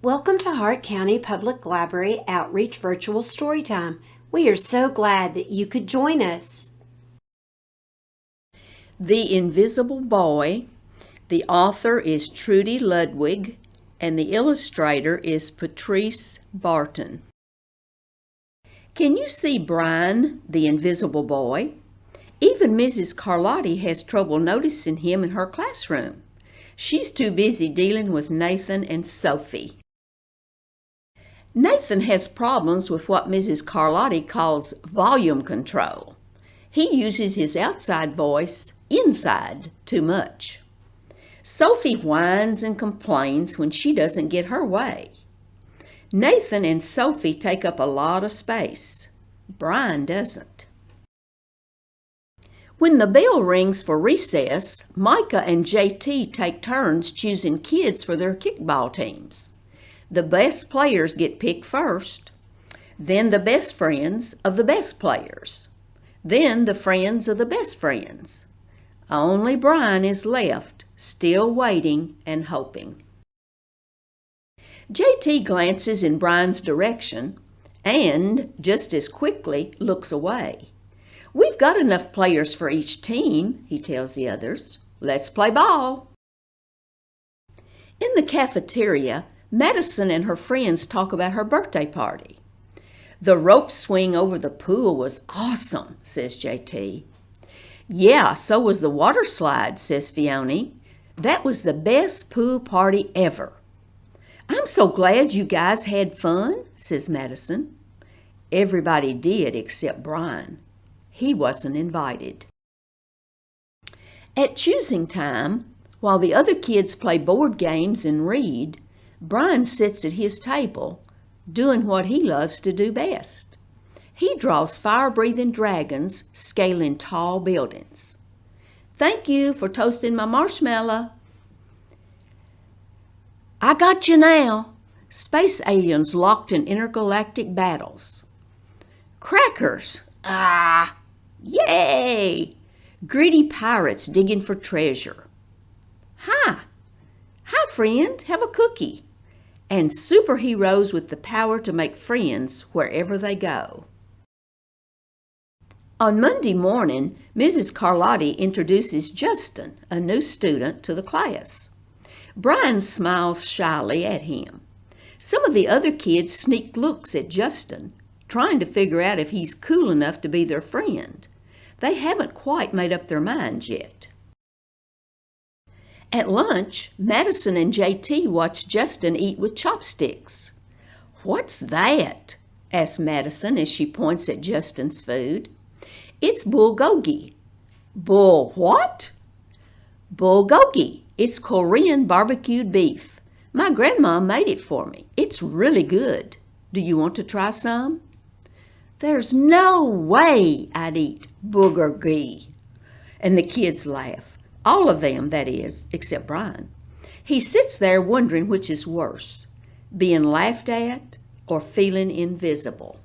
Welcome to Hart County Public Library Outreach Virtual Storytime. We are so glad that you could join us. The Invisible Boy. The author is Trudy Ludwig, and the illustrator is Patrice Barton. Can you see Brian, the invisible boy? Even Mrs. Carlotti has trouble noticing him in her classroom. She's too busy dealing with Nathan and Sophie. Nathan has problems with what Mrs. Carlotti calls volume control. He uses his outside voice inside too much. Sophie whines and complains when she doesn't get her way. Nathan and Sophie take up a lot of space. Brian doesn't. When the bell rings for recess, Micah and JT take turns choosing kids for their kickball teams. The best players get picked first, then the best friends of the best players, then the friends of the best friends. Only Brian is left, still waiting and hoping. JT glances in Brian's direction and, just as quickly, looks away. "We've got enough players for each team," he tells the others. "Let's play ball." In the cafeteria, Madison and her friends talk about her birthday party. "The rope swing over the pool was awesome," says JT. "Yeah, so was the water slide," says Fiona. "That was the best pool party ever." "I'm so glad you guys had fun," says Madison. Everybody did except Brian. He wasn't invited. At choosing time, while the other kids play board games and read, Brian sits at his table, doing what he loves to do best. He draws fire-breathing dragons scaling tall buildings. "Thank you for toasting my marshmallow." "I got you now." Space aliens locked in intergalactic battles. "Crackers." "Ah, yay!" Greedy pirates digging for treasure. "Hi friend, have a cookie." And superheroes with the power to make friends wherever they go. On Monday morning, Mrs. Carlotti introduces Justin, a new student, to the class. Brian smiles shyly at him. Some of the other kids sneak looks at Justin, trying to figure out if he's cool enough to be their friend. They haven't quite made up their minds yet. At lunch, Madison and JT watch Justin eat with chopsticks. "What's that?" asks Madison as she points at Justin's food. "It's bulgogi." "Bull what?" "Bulgogi. It's Korean barbecued beef. My grandma made it for me. It's really good. Do you want to try some?" "There's no way I'd eat bulgogi." And the kids laugh. All of them, that is, except Brian. He sits there wondering which is worse, being laughed at or feeling invisible.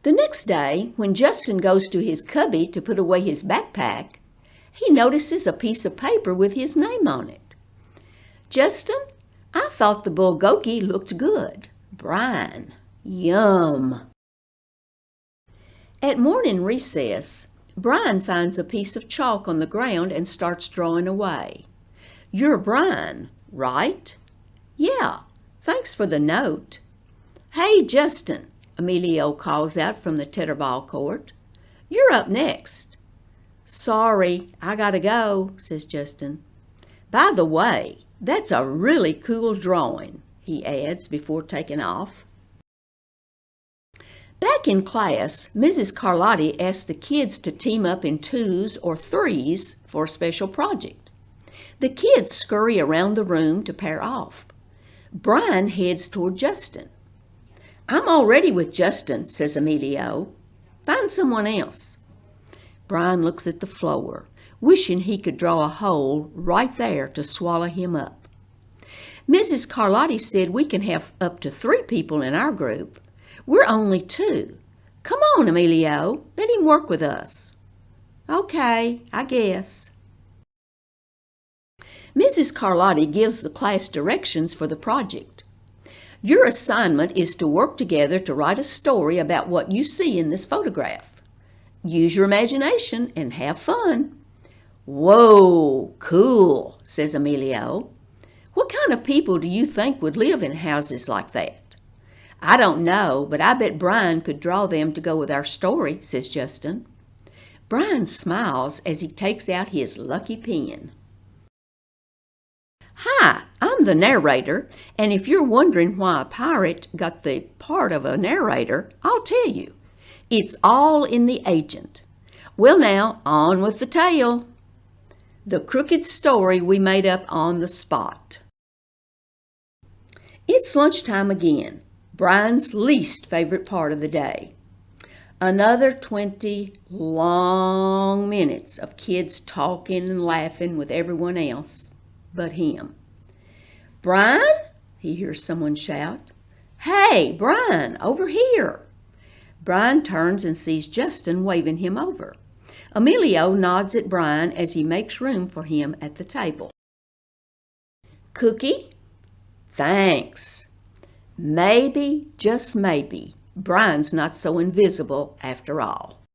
The next day, when Justin goes to his cubby to put away his backpack, he notices a piece of paper with his name on it. "Justin, I thought the bulgogi looked good." Brian, yum. At morning recess, Brian finds a piece of chalk on the ground and starts drawing away. "You're Brian, right?" "Yeah, thanks for the note." "Hey, Justin," Emilio calls out from the tetherball court. "You're up next." "Sorry, I gotta go," says Justin. "By the way, that's a really cool drawing," he adds before taking off. Back in class, Mrs. Carlotti asked the kids to team up in twos or threes for a special project. The kids scurry around the room to pair off. Brian heads toward Justin. "I'm already with Justin," says Emilio. "Find someone else." Brian looks at the floor, wishing he could draw a hole right there to swallow him up. "Mrs. Carlotti said we can have up to 3 people in our group. We're only 2. Come on, Emilio, let him work with us." "Okay, I guess." Mrs. Carlotti gives the class directions for the project. Your assignment is to work together to write a story about what you see in this photograph. Use your imagination and have fun. Whoa, cool, says Emilio. What kind of people do you think would live in houses like that? I don't know, but I bet Brian could draw them to go with our story, says Justin. Brian smiles as he takes out his lucky pen. Hi, I'm the narrator, and if you're wondering why a pirate got the part of a narrator, I'll tell you. It's all in the agent. Well now, on with the tale. The crooked story we made up on the spot. It's lunchtime again, Brian's least favorite part of the day. Another 20 long minutes of kids talking and laughing with everyone else but him. Brian? He hears someone shout. Hey, Brian, over here. Brian turns and sees Justin waving him over. Emilio nods at Brian as he makes room for him at the table. Cookie? Thanks. Maybe, just maybe, Brian's not so invisible after all.